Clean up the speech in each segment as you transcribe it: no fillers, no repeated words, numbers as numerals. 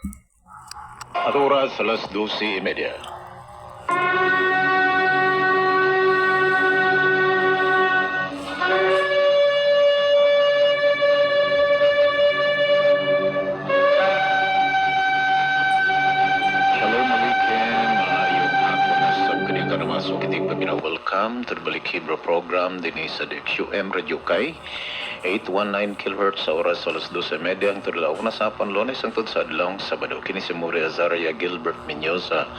At oras alas 12:30. Shalom Aleichem, maayong hapon na sa kaning kanamasok itig welcome to the Balik Hebrew program din sa QM Radio Kay 819 kHz sa oras alas 12:30 ang tudlaw na sa Lunes ang tud sa adlong Sabado. Kini si Muri Azaria Gilbert Menyosa,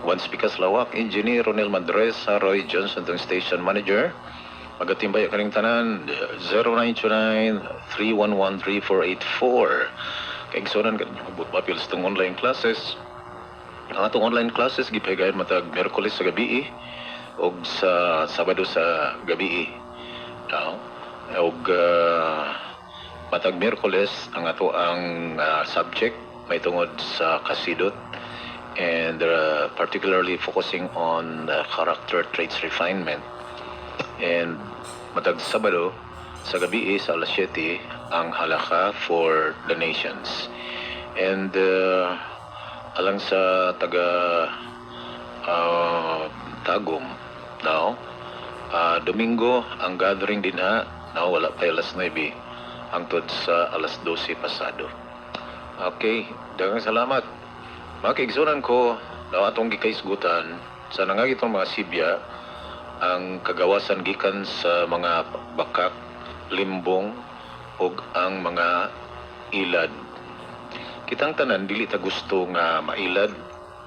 Juan Spikas Lawak, Engineer Ronel Madres, Roy Johnson, tong Station Manager. Magatimbay kaning tanan 0929-311-3484. Kay igsonan kanyo mabut sa online classes. Ang atong online classes gipahigayon matag Miyerkules sa gabi o sa Sabado sa gabi. Og matag Miyerkules ang ato ang subject may tungod sa kasidot and particularly focusing on character traits refinement. And matag Sabado sa gabi sa alas 7 ang halakha for the nations. And alang sa taga Tagum now Domingo ang gathering din wala pa alas 9 hangtod sa alas 12 pasado. Okay, daghang salamat mga kaigsunan ko na atong gikaisgutan sa nangagitong mga Sibya ang kagawasan gikan sa mga bakak, limbong ug ang mga ilad. Kitang tanan dili ta gusto nga mailad,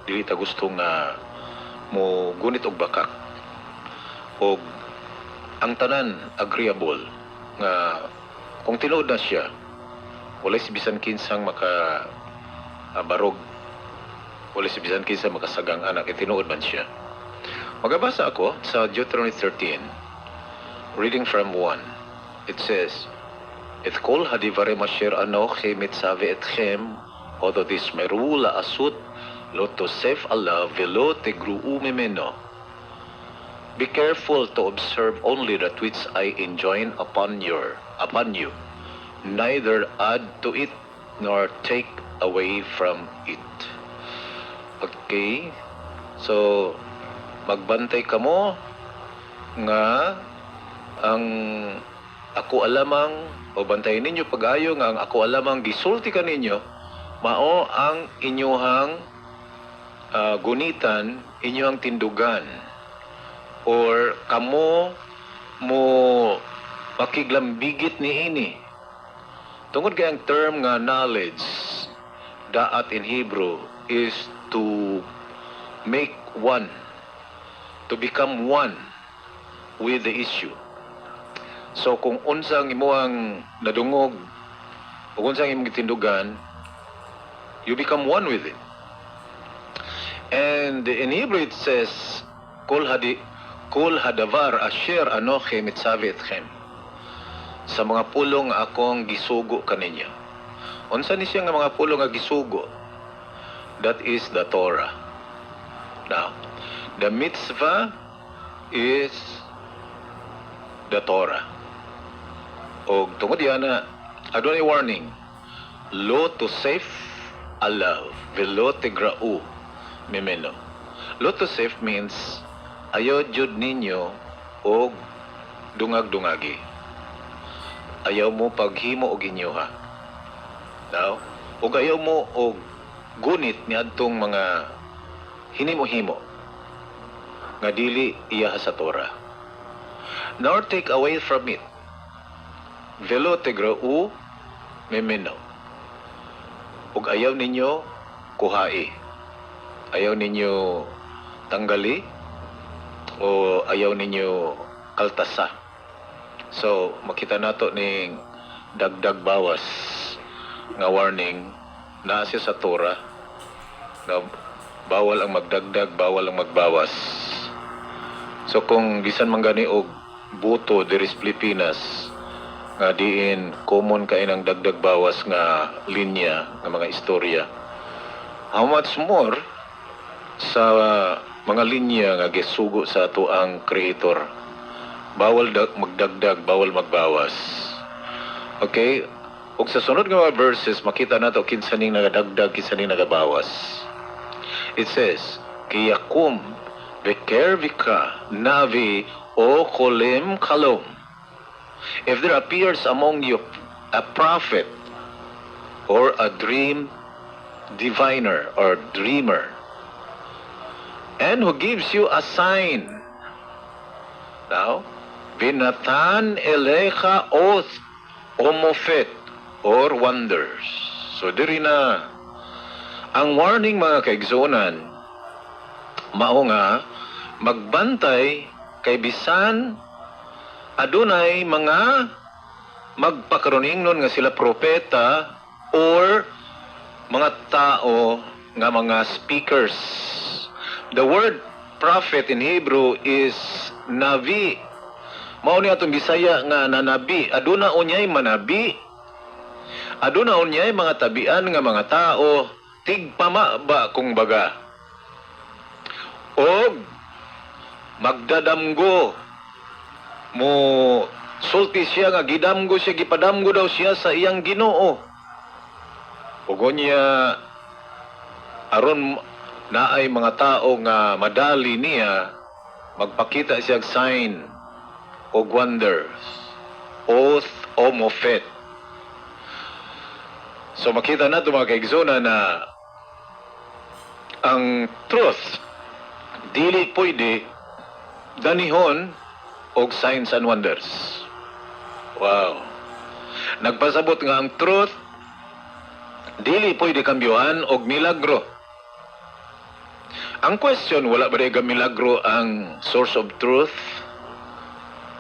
dili ta gusto nga mo gunit og bakak. Og ang tanan agreeable nga kung tinuod na siya walay si bisan kinsang maka barog, walay si bisan kinsang makasagang anak tinuod man siya. Magabasa ako sa Deuteronomy 13 reading from 1. It says, "Et kol hadivare masher anochi mitzave etchem odo tismeru laasut lo tosef Allah velo tegruu mimeno." Be careful to observe only that which I enjoin upon you, neither add to it nor take away from it. Okay? So, magbantay kamo nga ang ako alamang o bantayin ninyo pag-ayo nga ang ako alamang gisulti ka ninyo mao ang inyuhang gunitan, inyuhang tindugan, or kamo mo makiglambigit niini. Tungod kay ang term nga knowledge, daat in Hebrew, is to make one, to become one with the issue. So kung unsang imuang nadungog o unsang imong gitindugan, you become one with it. And in Hebrew it says, Kol hadavar asher anoche mitzave etchem. Sa mga pulong akong gisugo kaninyo. Unsa ni siya nga mga pulong nga gisugo? That is the Torah. Now, the mitzvah is the Torah. O tungod yan adunay warning. Lo tosef alav velo tegrau mimeno. Lo tosef means ayaw jud ninyo og dungag-dungagi. Ayaw mo paghimo og inyuha. Now, og ayaw mo og gunit ni adtong mga hinimo-himo nga dili iya sa Torah. Nor take away from it. Velo tegrau memeno. Og ayaw ninyo kuhai. Ayaw ninyo tanggali o ayaw ninyo kaltasa. So, makita nato ning dagdag bawas nga warning na siya sa Torah na bawal ang magdagdag, bawal ang magbawas. So, kung bisan man gani og buto diri sa Pilipinas nga diin common kay ng dagdag bawas nga linya nga mga istorya, how much more sa mga linya nga gisugo sa ato ang Creator. Bawal magdagdag, bawal magbawas. Okay? ug sa sunod nga mga verses makita nato kinsa ning nagadagdag, kinsa ning nagabawas. It says, Kiyakum Bekervika Navi O Kolim Kalom. If there appears among you a prophet or a dream diviner or dreamer, and who gives you a sign, now, Binatan Elecha Oath Omofet or wonders. So diri na ang warning mga kaigsonan, mao nga magbantay kay bisan adunay mga magpakaroningnon nga sila propeta or mga tao nga mga speakers. The word prophet in Hebrew is navi. Mao ni atong Bisaya nga nanabi. Aduna unyay manabi. Aduna unyay mga tabian nga mga tao tigpama ba kung baga. Og magdadamgo mo sulti siya nga gidamgo siya, gipadamgo daw siya sa iyang Ginoo. Ug unya aron naay mga tao nga madali niya magpakita siya sign o wonders, oath o mofet. So makita nato mga kaigsoona na ang truth dili pwede danihon og signs and wonders. Wow. Nagpasabot nga ang truth dili pwede kambyohan og milagro. Ang question, wala ba rin milagro ang source of truth?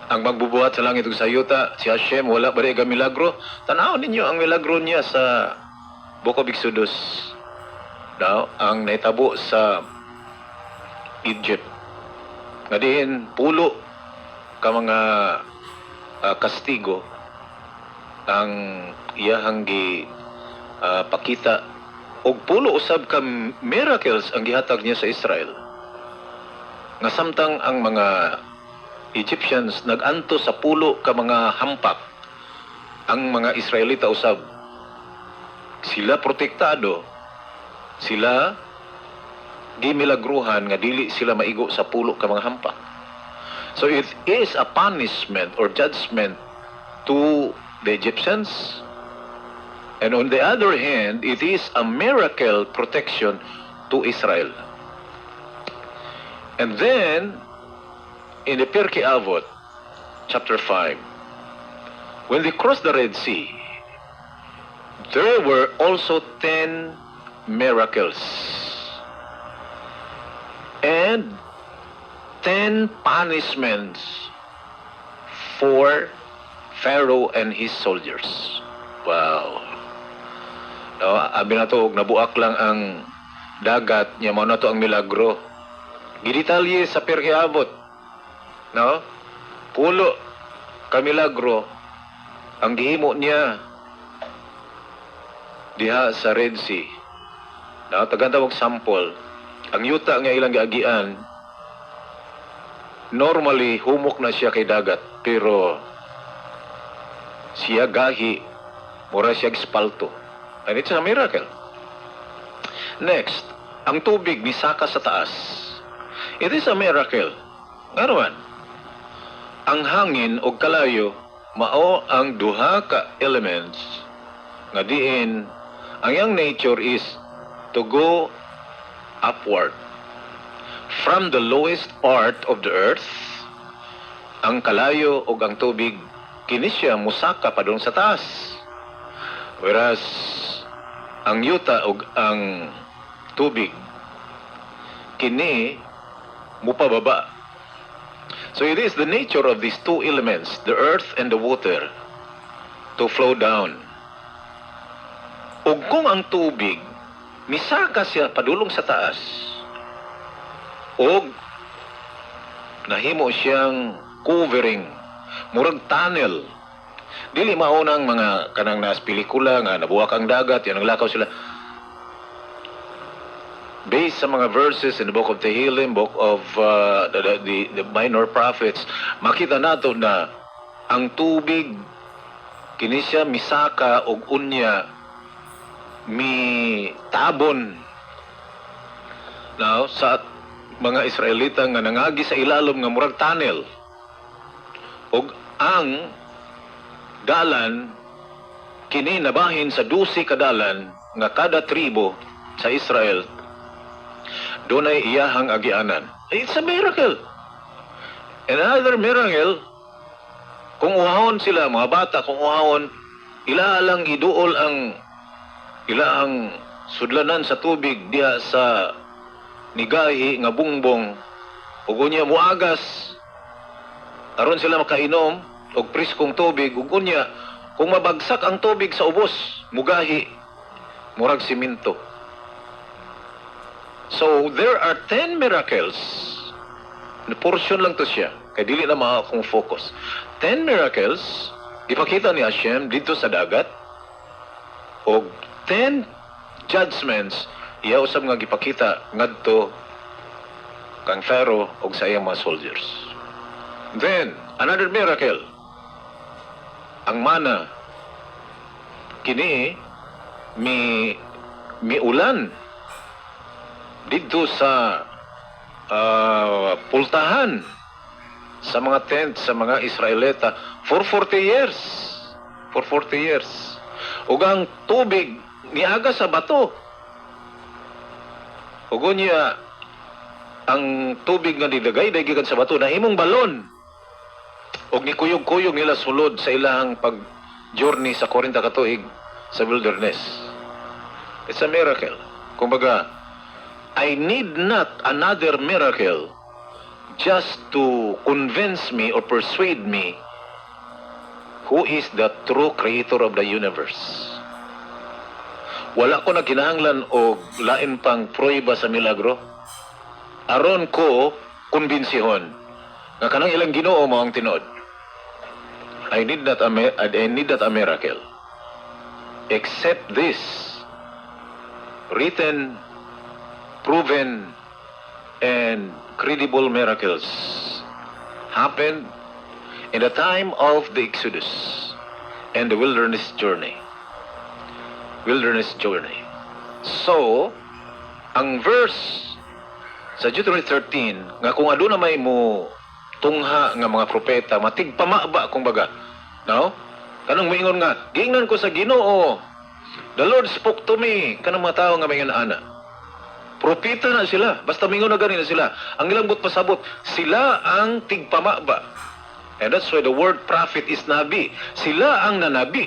Ang magbubuhat sa langit ug sa yuta, si Hashem, wala ba rin milagro? Tanaw ninyo ang milagro niya sa Book of Exodus. Now, ang naitabo sa Egypt. Nga diin, pulo ka mga kastigo ang iyahang pakita og pulo usab ka miracles ang gihatag niya sa Israel. Nga samtang ang mga Egyptians naganto sa pulo ka mga hampak, ang mga Israelita usab sila protektado, sila gimilagruhan nga dili sila maigo sa pulo ka mga hampak. So it is a punishment or judgment to the Egyptians. And on the other hand, it is a miracle protection to Israel. And then, in the Pirkei Avot, chapter 5, when they crossed the Red Sea, there were also 10 miracles and 10 punishments for Pharaoh and his soldiers. Wow. No, abi na to, nabuak lang ang dagat, niya mo na to ang milagro. Gidetalye sa Pirkei Avot. No? Pulo ka milagro ang gihimo niya diha sa Red Sea. No, taganda og sample. Ang yuta nga ilang giagian, normally humok na siya kay dagat, pero siya gahi, mura siya espalto. And it's a miracle. Next, ang tubig misaka sa taas. It is a miracle. Nga naman, ang hangin o kalayo, mao ang duha ka elements nga diin, ang iyang nature is to go upward. From the lowest part of the earth, ang kalayo o ang tubig, kini siya musaka pa doon sa taas. Whereas, ang yuta o ang tubig, kini mupababa. So it is the nature of these two elements, the earth and the water, to flow down. Ug kung ang tubig, misaka siya padulong sa taas, ug nahimo siyang covering, murag tunnel. Dili maunang mga kanang nas pelikula nga nabuwak ang dagat, yan ang lakaw sila. Based sa mga verses in the book of Tehillim, book of the minor prophets, makita nato na ang tubig kini siya misaka og unya mi tabon now sa mga Israelita nga nangagi sa ilalom nga murag tunnel og ang dalan kini nabahin sa 12 ka dalan nga kada tribo sa Israel dunay iyahang agianan. It's a miracle. Another miracle, kung uhawon sila, mga bata, kung uhawon, ilalang iduol ang ilaang sudlanan sa tubig diha sa nigahi nga bungbong ug unya muagas aron sila makainom og priskong tubig ug unya kung mabagsak ang tubig sa ubos mugahi murag simento. So there are 10 miracles. Portion lang to siya kay dili na mao akong focus. 10 miracles ipakita ni Hashem dito sa dagat og 10 judgments iya usab nga gipakita ngadto kang Pharaoh og sa iyang mga soldiers. Then another miracle, ang mana kini mi ulan dito sa pultahan sa mga tent sa mga Israelita for 40 years. For 40 years. Ug ang tubig niaga sa bato. Ug unya ang tubig nga nilagay gikan sa bato na imong balon. Ug nikuyog-kuyog nila sulod sa ilang pag-journey sa 40 ka tuig sa wilderness. It's a miracle. Kumbaga, I need not another miracle just to convince me or persuade me who is the true creator of the universe. Wala ko na kinahanglan og lain pang prueba sa milagro. Aron ko kumbensihon nga kanang ilang Ginoo mao ang tinuod. I need not a miracle. Except this written, proven, and credible miracles happened in the time of the Exodus and the wilderness journey. So, ang verse sa Deuteronomy 13 nga kung aduna may mo tungha nga mga propeta matigpamaba kumbaga, no? Kanang moingon nga giingnan ko sa Ginoo, the Lord spoke to me, kanang mga tao nga may ana. Propeta na sila, basta mingon na ganina sila. Ang ilang but pasabot, sila ang tigpamaba. And that's why the word prophet is nabi. Sila ang nanabi.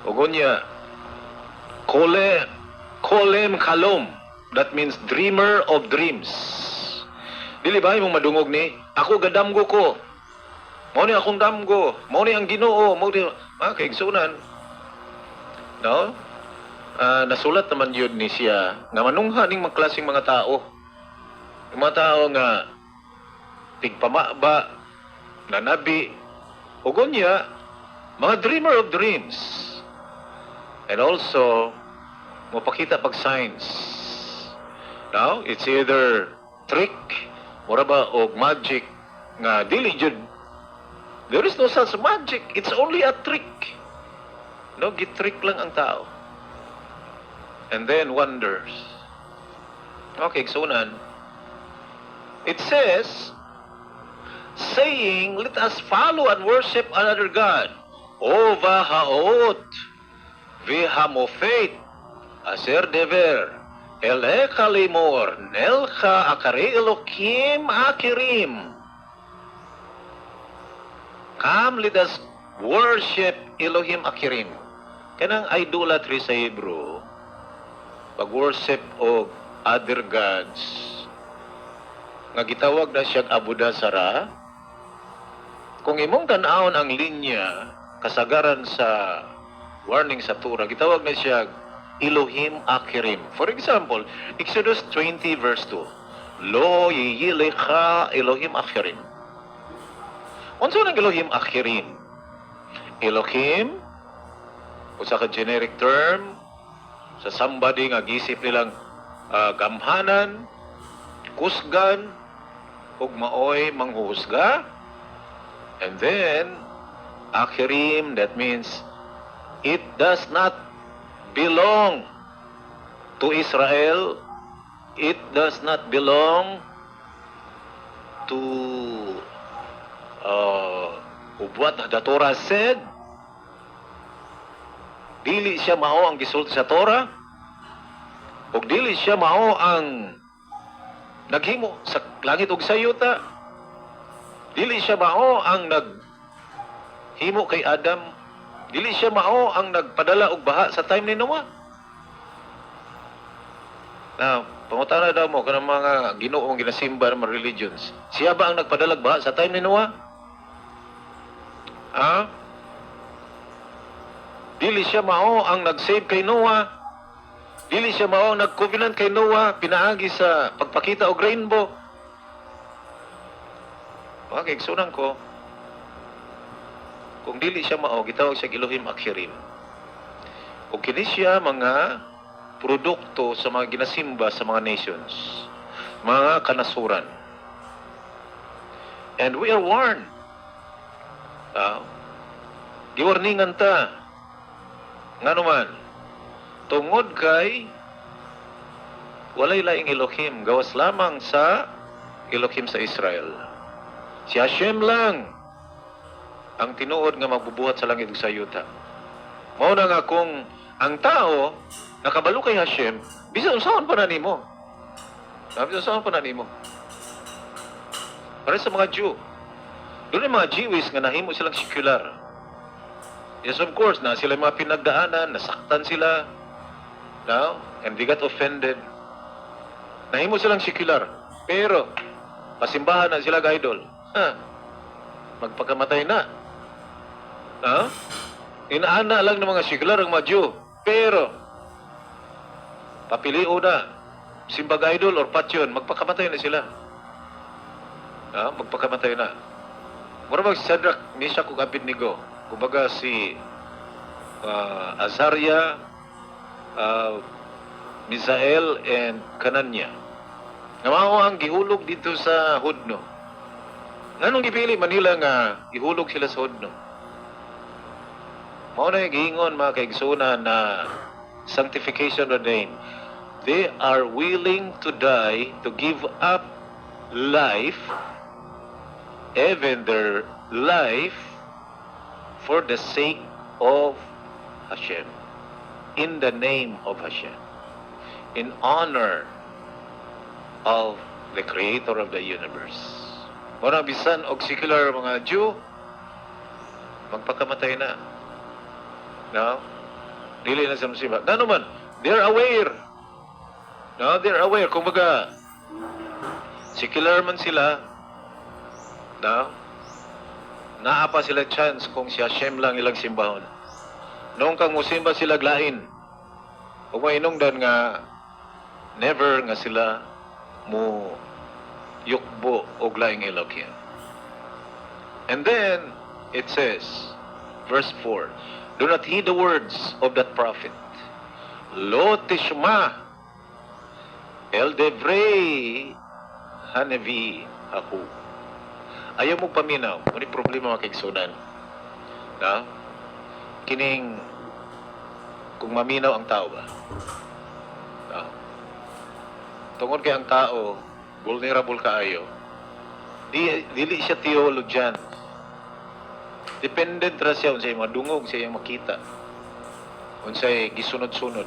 Ugonya, kolem kalom. That means dreamer of dreams. Dili ba imong madungog ni? Ako gadamgo ko. Mao ni akong damgo. Mao ni ang Ginoo. Mao ni kaigsunan. No? Nasulat naman yun ni siya nga manungha ning magklaseng mga tao. Yung mga tao nga tigpamaba, nanabi, ugon niya, mga dreamer of dreams. And also, mapakita pag signs. Now, it's either trick, mura ba, o magic, nga dili jud. There is no such magic. It's only a trick. No, gitrick lang ang tao. And then wonders. Okay, sunan. It says, saying, let us follow and worship another God. Ova haot, vihamofet, aser dever, eleka limor, nelka akari elokim akirim. Come, let us worship Elohim Akirim. Kanang idolatry sa Hebrew, pag-worship o other gods, nga gitawag na siyang Abuda Zara. Kung imong tanawon ang linya, kasagaran sa warning sa Torah, gitawag na siya Elohim Akirim. For example, Exodus 20 verse 2, Lo yiyilecha Elohim Akirim. Unsa nang Elohim Akirim? Elohim, usa ka generic term sa somebody nga gisip nilang gamhanan, kusgan, ug maoy manghuhusga. And then Achirim, that means it does not belong to Israel. It does not belong to what the Torah said. Dili siya mao ang gisulti sa Torah, o dili siya mao ang naghimo sa langit ug sa yuta. Dili siya mao ang naghimo kay Adam. Dili siya mao ang nagpadala og baha sa time ni Noah. Now, pangutana daw mo kanang mga Ginoong ginasimba ng mga religions. Siya ba ang nagpadala og baha sa time ni Noah? Dili siya mao ang nag-save kay Noah. Dili siya mao ang nag-covenant kay Noah, pinaagi sa pagpakita og rainbow. Okay, sunan ko. Kung dili siya mao, gitawag siya Elohim Achirim. O kini siya mga produkto sa mga ginasimba sa mga nations, mga kanasuran. And we are warned. Giwarningan ta. Nga naman, tungod kay walay laing Elohim, gawas lamang sa Elohim sa Israel. Si Hashem lang ang tinuod nga magbubuhat sa langit ug sa yuta. Mao na nga kung ang tao nakabalo kay Hashem, bisan usaon pa na nimo. Bisan usaon pa na nimo. Para sa mga Jew, doon yung mga Jewish nga nahimo silang sekular. Yes, of course, na sila mga pinagdaanan, nasaktan sila, no? And they got offended. Nahimo silang sekular. Pero, pasimbahan na sila idol. Magpakamatay na. Inaana lang ng mga sekular ang mga Jew. Pero, papilio na, simbag idol or patyon, magpakamatay na sila. Magpakamatay na. Mura si Shadrach, Meshach ug Abednego. Kumbaga si Azaria, Misael, and Kananya. Namao ang gihulog dito sa Hudno. Nganong gipili Manila nga ihulog sila sa Hudno? Mao na yung giingon mga kaigsuna na sanctification ordained. They are willing to die, to give up life, even their life, for the sake of Hashem, in the name of Hashem, in honor of the Creator of the universe. Muna bisan og secular mga Jew, magpakamatay na. No? Dili na sa musiba. Ano man, they're aware. No, they're aware. Kung baga, secular man sila, no? Naapa sila chance kung si Hashem lang ilang simbahon. Noong kang musimba sila glain, kung mainungdan nga, never nga sila mo yukbo o glaing Elohim. And then, it says, verse 4, do not heed the words of that prophet. Lo tishma el devrei hanevi hahu. Ayaw mo paminaw. Ano yung problema mga kaigsunan? Kining, kung maminaw ang tao ba? Tungod kay ang tao, vulnerable kaayo. Dili siya theologian. Dependent ra siya unsay madungog siya yung makita. Unsay gisunod-sunod.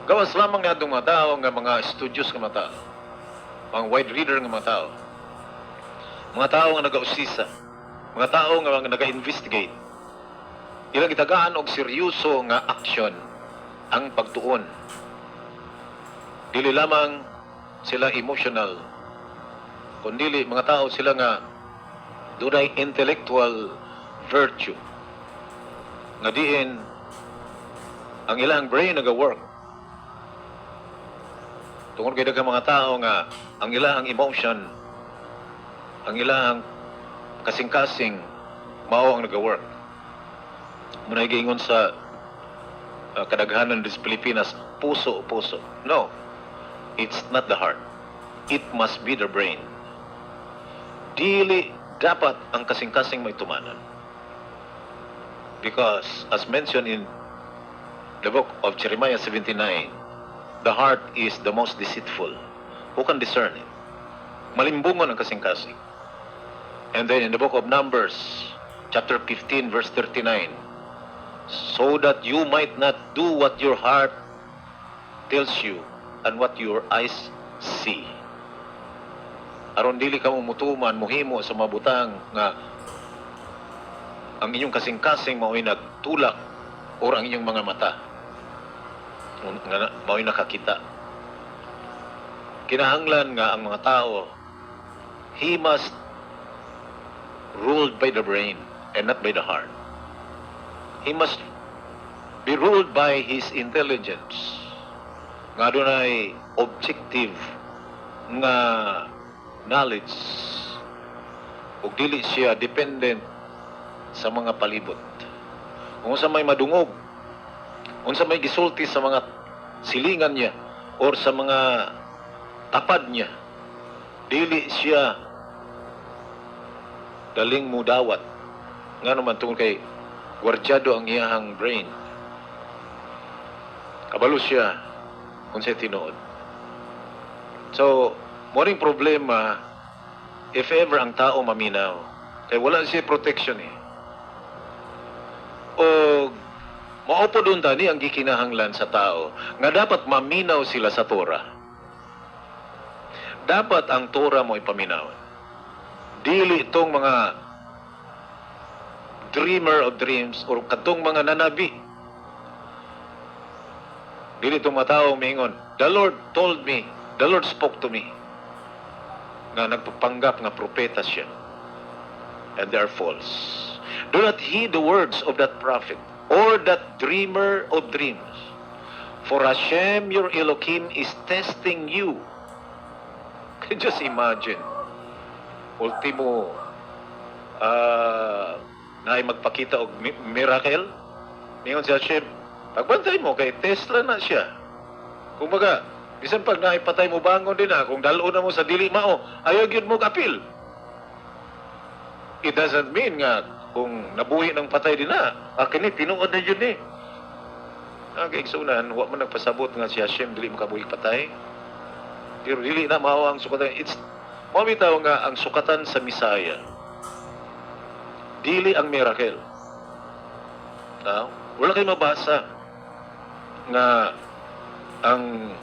Gawas lamang nga itong mga tao, nga mga studios nga mga tao. Mga wide reader nga mga tao. Mga tao nga nag-ausisa, mga tao nga nag-investigate, ilang itagaan og seryoso nga aksyon ang pagtuon. Dili lamang sila emotional, kundi mga tao sila nga dunay intellectual virtue. Nga diin, ang ilang brain nag-work. Tungod kay daghang mga tao nga ang ilang emotion, ang ilang kasing-kasing mao ang nag-work. Muna giingon sa kadaghanan des Pilipinas, puso. No, it's not the heart. It must be the brain. Dili dapat ang kasing-kasing may tumanan. Because, as mentioned in the book of Jeremiah 79, the heart is the most deceitful. Who can discern it? Malimbungon ang kasing-kasing. And then in the book of Numbers, chapter 15, verse 39, so that you might not do what your heart tells you and what your eyes see. Aron dili ka mutuman, muhimo sa mabutang nga ang inyong kasing-kasing mao'y nagtulak or ang inyong mga mata nga mao'y nakakita. Kinahanglan nga ang mga tao, he must ruled by the brain and not by the heart. He must be ruled by his intelligence. Nga dunay objective nga knowledge ug dili siya dependent sa mga palibot. Kung sa may madungog, unsa may gisulti sa mga silingan niya or sa mga tapad niya, dili siya daling mudawat. Nga naman tungkol kay gwardyado ang iyahang brain. Kabalo siya kung siya tinuod. So, moring problema if ever ang tao maminaw. Kaya wala siya protection eh. O maupo doon tani ang gikinahanglan sa tao nga dapat maminaw sila sa Torah. Dapat ang Torah mo ipaminaw. Dili itong mga dreamer of dreams or katong mga nanabi. Dili itong mga tao mingon, the Lord told me, the Lord spoke to me. Nga nagpapanggap nga propeta siya. And they are false. Do not heed the words of that prophet or that dreamer of dreams. For Hashem your Elohim is testing you. Just imagine. Ultimo, na ay magpakita og miracle. Ngayon si Hashem, pagbantay mo, kay Tesla na siya. Kung baga, bisan pag naipatay mo bangon din na, kung dalo na mo sa dili mao, ayaw yun mo kapil. It doesn't mean nga, kung nabuhi ng patay din na, kini, tinuod na yun eh. Kaigsunan, huwag man nagpasabot nga si Hashem, dili makabuhi patay. Pero dili na mao ang sukatan. It's mamitaw nga ang sukatan sa Misaya. Dili ang miracle. Wala kayo mabasa nga ang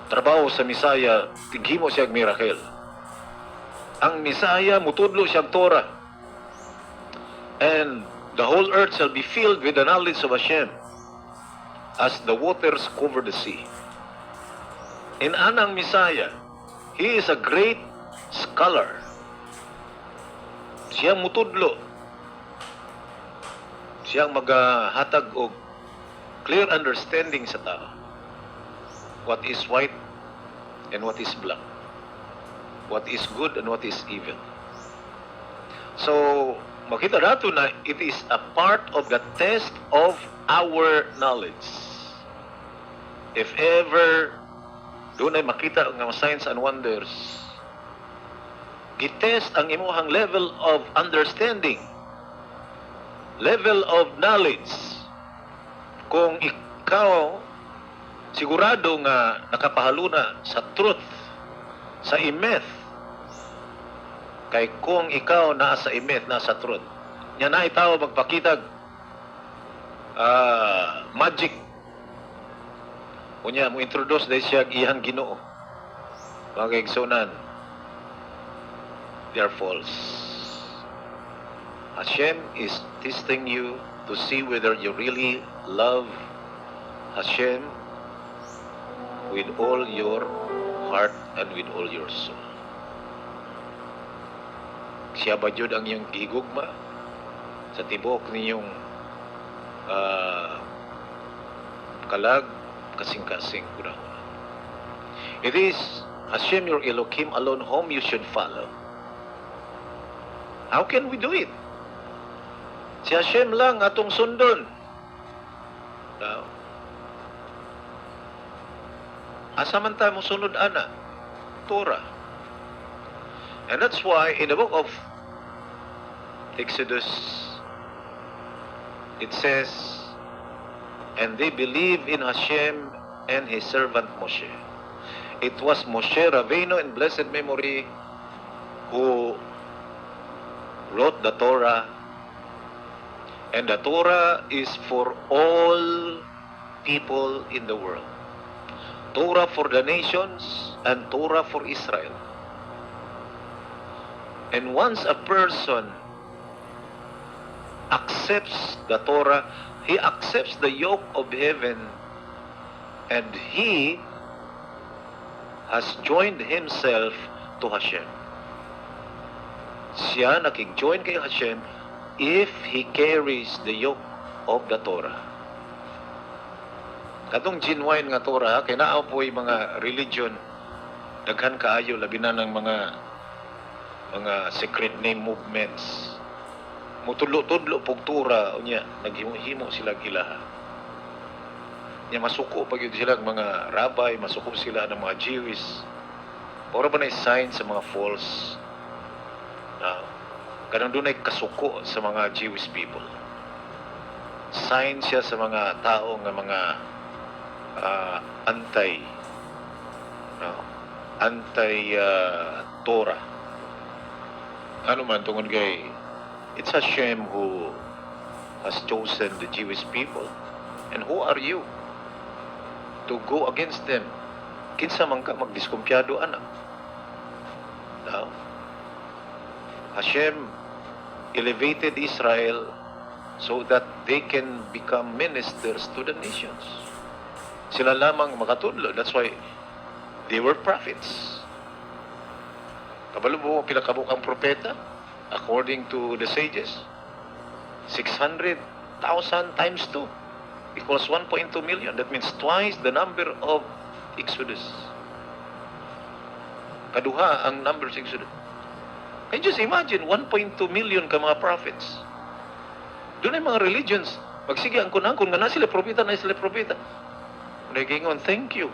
trabaho sa Misaya tighimo siyang miracle. Ang Misaya mutudlo siyang Torah. And the whole earth shall be filled with the knowledge of Hashem as the waters cover the sea. In anang Misaya, he is a great scholar. Siyang mutudlo. Siyang maghatag og clear understanding sa tao. What is white and what is black. What is good and what is evil. So, makita nato na it is a part of the test of our knowledge. If ever doon ay makita ng signs and wonders, gitest ang imuhang level of understanding, level of knowledge. Kung ikaw sigurado nga nakapahaluna sa truth, sa imeth, kay kung ikaw naa sa imeth, nasa truth, nya na itaw magpakitag magic. Unya mo introduce dahil siya iyang Ginoo. Mga kaigsunan, they are false. Hashem is testing you to see whether you really love Hashem with all your heart and with all your soul. Siya ba yun ang iyong gigugma sa tibok ninyong kalag, kasing-kasing kurang. It is Hashem your Elohim alone whom you should follow. How can we do it? Si Hashem lang atong sundon. Now, asa man tayo mong sunod ana? Torah. And that's why in the book of Exodus, it says, and they believe in Hashem and His servant Moshe. It was Moshe Rabbeinu in blessed memory who wrote the Torah, and the Torah is for all people in the world. Torah for the nations and Torah for Israel. And once a person accepts the Torah, he accepts the yoke of heaven, and he has joined himself to Hashem. Siya nakig-join kay Hashem if he carries the yoke of the Torah. Katong genuine nga Torah, kay naa po yung mga religion, daghan kaayo, labi na ng mga secret name movements. Mutudlo-tudlo pog Torah, unya, naghimo-himo sila gilaha. Nya masuko pag yun sila mga rabbi, masuko sila ng mga Jewish. Ora ba na sign sa mga false? Ganun doon ay kasuko sa mga Jewish people. Sign siya sa mga tao nga mga anti-Torah. Ano man tungod kay it's Hashem who has chosen the Jewish people. And who are you to go against them? Kinsa man ka magdiskumpiyado anak. Now, Hashem elevated Israel so that they can become ministers to the nations. Sila lamang makatudlo. That's why they were prophets. Kabalo mo pinakabukang propeta according to the sages? 600,000 times 2 equals 1.2 million. That means twice the number of Exodus. Kaduha ang number of Exodus. Can you just imagine 1.2 million ka mga prophets? Doon ay mga religions. Magsige ang kunangkon nga na sila propeta, na sila propeta. Nagingon, thank you.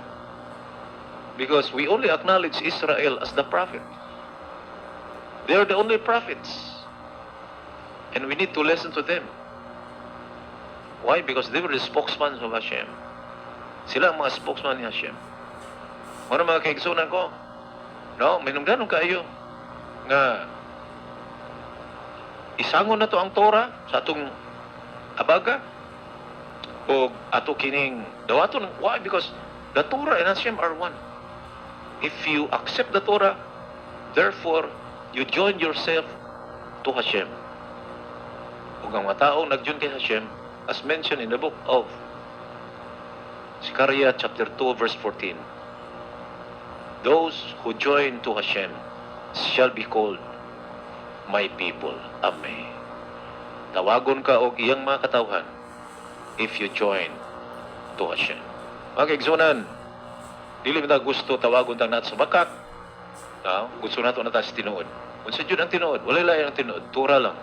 Because we only acknowledge Israel as the prophet. They are the only prophets. And we need to listen to them. Why? Because they were the spokesman of Hashem. Sila ang mga spokesman ni Hashem. Ano mga kaigsunan ko? No, minungdanon kayo nga isangon na to ang Torah sa atong abaga o ato kining dawaton. Why? Because the Torah and Hashem are one. If you accept the Torah, therefore you join yourself to Hashem. Ug ang mga taong nag-join kay Hashem, as mentioned in the book of Zechariah chapter 2 verse 14, those who join to Hashem shall be called my people. Amen. Tawagon ka og iyang mga katawhan if you join to Hashem. Mga kaigsunan, dili mo gusto tawagon tang nato sa bakak. Gusto nato na ta sa tinuod. Kung sa Diyos ang tinuod, wala lain ang tinuod, Torah lang.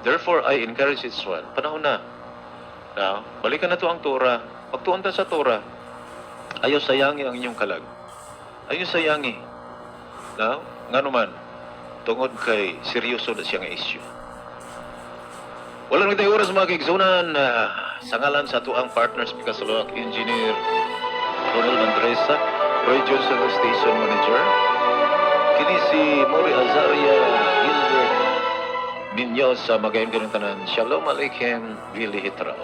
Therefore, I encourage this one. Panahon na. Balikan na to ang Torah. Pagtuon ta sa Torah, ayaw sayangi ang inyong kalag. Ayaw sayangi. Nga naman, tungod kay seryoso na siyang issue. Wala nang tayo oras mga kaigsunan. Sa ngalan sa tuang partners, Pikasalok Engineer Ronald Andresa, Roy Johnson, Station Manager, kini si Mori Azaria Gilbert Minyo sa Magayang Ganuntanan. Shalom Aleichem, Vili Hitrao.